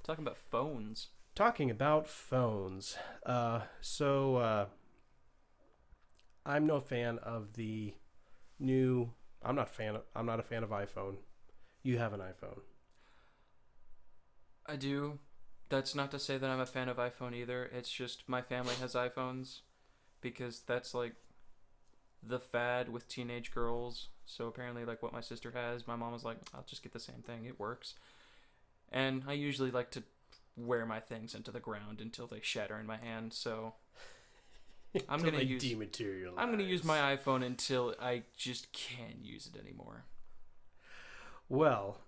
Talking about phones. Talking about phones. I'm no fan of the new. I'm not a fan of iPhone. You have an iPhone. I do. That's not to say that I'm a fan of iPhone either. It's just my family has iPhones because that's like the fad with teenage girls. So apparently, like what my sister has, my mom was like, I'll just get the same thing. It works. And I usually like to wear my things into the ground until they shatter in my hand. So I'm Until gonna they use dematerialize. I'm gonna use my iPhone until I just can't use it anymore. Well,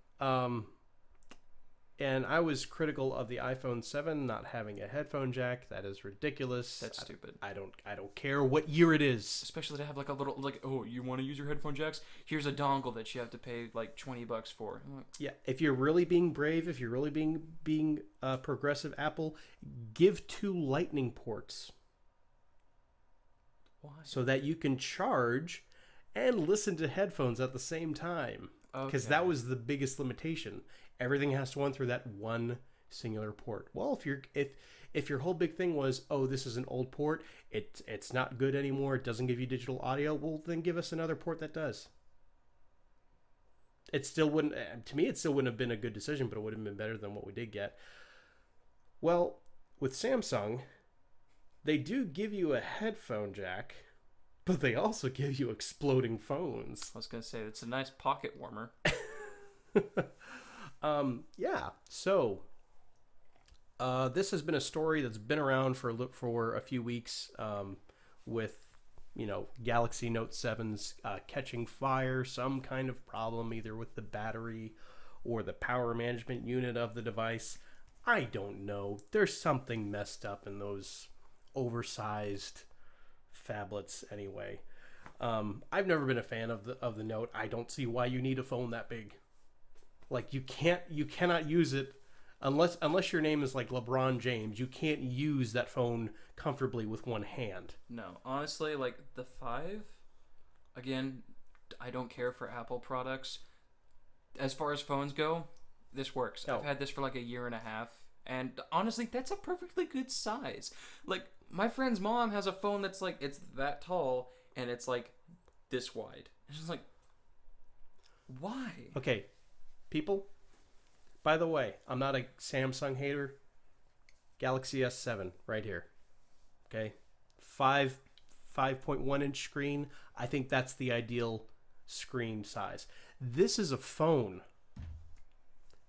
and I was critical of the iPhone 7 not having a headphone jack. That is ridiculous. That's stupid. I don't care what year it is. Especially to have like a little like, oh, you want to use your headphone jacks? Here's a dongle that you have to pay like $20 for. I'm like, Yeah, if you're really being brave, if you're really being progressive, Apple, give 2 lightning ports why? so that you can charge and listen to headphones at the same time. Because Okay. that was the biggest limitation. Everything has to run through that one singular port. Well, if your whole big thing was, oh, this is an old port, it's not good anymore, it doesn't give you digital audio, well, then give us another port that does. It still wouldn't, to me, it still wouldn't have been a good decision, but it would have been better than what we did get. Well, with Samsung, they do give you a headphone jack, but they also give you exploding phones. I was gonna say it's a nice pocket warmer. Yeah. So this has been a story that's been around for a few weeks. With Galaxy Note 7's catching fire, some kind of problem either with the battery or the power management unit of the device. I don't know. There's something messed up in those oversized phablets anyway. I've never been a fan of the Note. I don't see why you need a phone that big. Like you cannot use it unless your name is like LeBron James. You can't use that phone comfortably with one hand. No, honestly, like the 5, again, I don't care for Apple products. As far as phones go, this works. Oh. I've had this for like a year and a half, and honestly, that's a perfectly good size. Like my friend's mom has a phone that's like it's that tall and it's like this wide. It's just like, why? Okay, people. By the way, I'm not a Samsung hater. Galaxy S7 right here. Okay, 5.1 inch screen. I think that's the ideal screen size. This is a phone.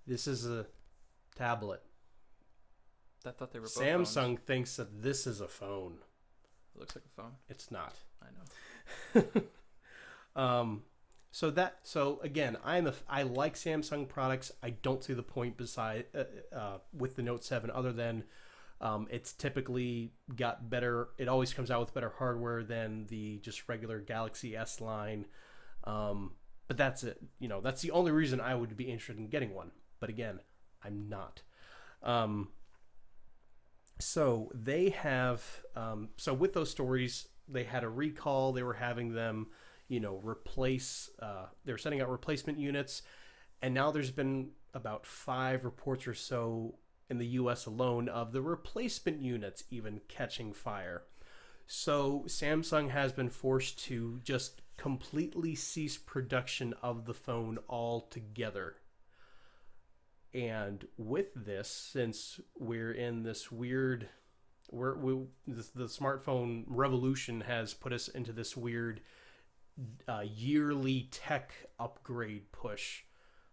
This is a tablet. I thought they were both Samsung phones. thinks that this is a phone. It looks like a phone. It's not. I know. So again, I like Samsung products. I don't see the point with the Note 7 other than it's typically got better. It always comes out with better hardware than the just regular Galaxy S line. But that's it. That's the only reason I would be interested in getting one. But again, I'm not. So they have. So with those stories, they had a recall. They were having them, replace. They were sending out replacement units, and now there's been about 5 reports or so in the U.S. alone of the replacement units even catching fire. So Samsung has been forced to just completely cease production of the phone altogether. And with this, since we're in this weird, the smartphone revolution has put us into this weird yearly tech upgrade push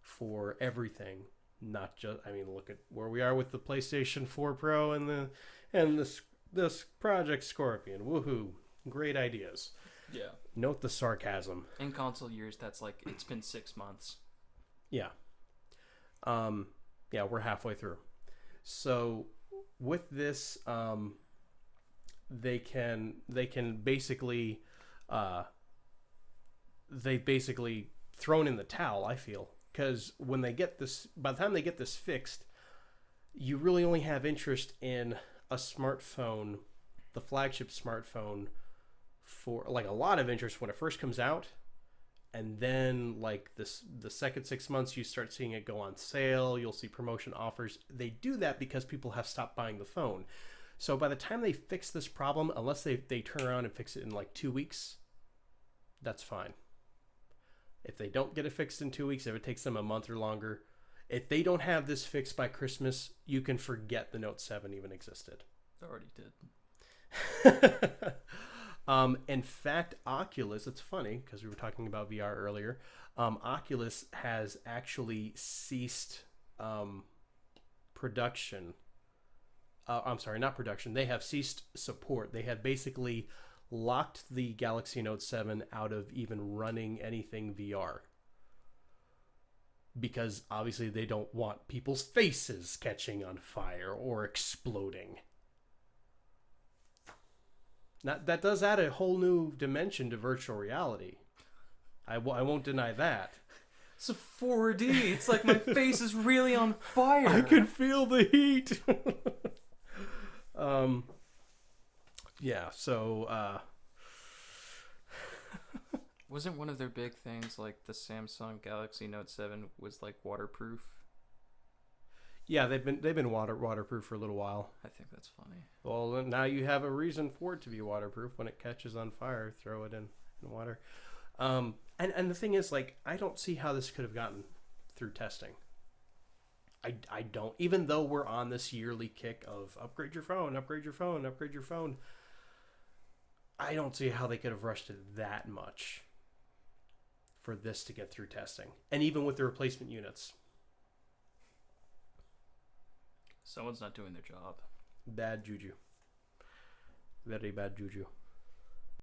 for everything. Not just, look at where we are with the PlayStation 4 Pro and this Project Scorpion. Woohoo! Great ideas. Yeah. Note the sarcasm. In console years, that's like it's been 6 months. Yeah. Yeah, we're halfway through. So with this, they can basically, they've basically thrown in the towel, I feel, because when they get this, by the time they get this fixed, you really only have interest in a smartphone, the flagship smartphone, for like a lot of interest when it first comes out. And then like the second 6 months, you start seeing it go on sale. You'll see promotion offers. They do that because people have stopped buying the phone. So by the time they fix this problem, unless they turn around and fix it in like 2 weeks, that's fine. If they don't get it fixed in 2 weeks, if it takes them a month or longer, if they don't have this fixed by Christmas, you can forget the Note 7 even existed. Already did. In fact, Oculus, it's funny because we were talking about VR earlier. Oculus has actually ceased production. I'm sorry, not production. They have ceased support. They have basically locked the Galaxy Note 7 out of even running anything VR. Because obviously they don't want people's faces catching on fire or exploding. Now, that does add a whole new dimension to virtual reality. I won't deny that. It's a 4D. It's like my face is really on fire. I can feel the heat. Yeah, so wasn't one of their big things like the Samsung Galaxy Note 7 was like waterproof? yeah, they've been waterproof for a little while. I think that's funny. Well, now you have a reason for it to be waterproof. When it catches on fire, throw it in water. And the thing is, like, I don't see how this could have gotten through testing. I don't. Even though we're on this yearly kick of upgrade your phone, upgrade your phone, upgrade your phone, I don't see how they could have rushed it that much for this to get through testing. And even with the replacement units. Someone's not doing their job. Bad juju. Very bad juju.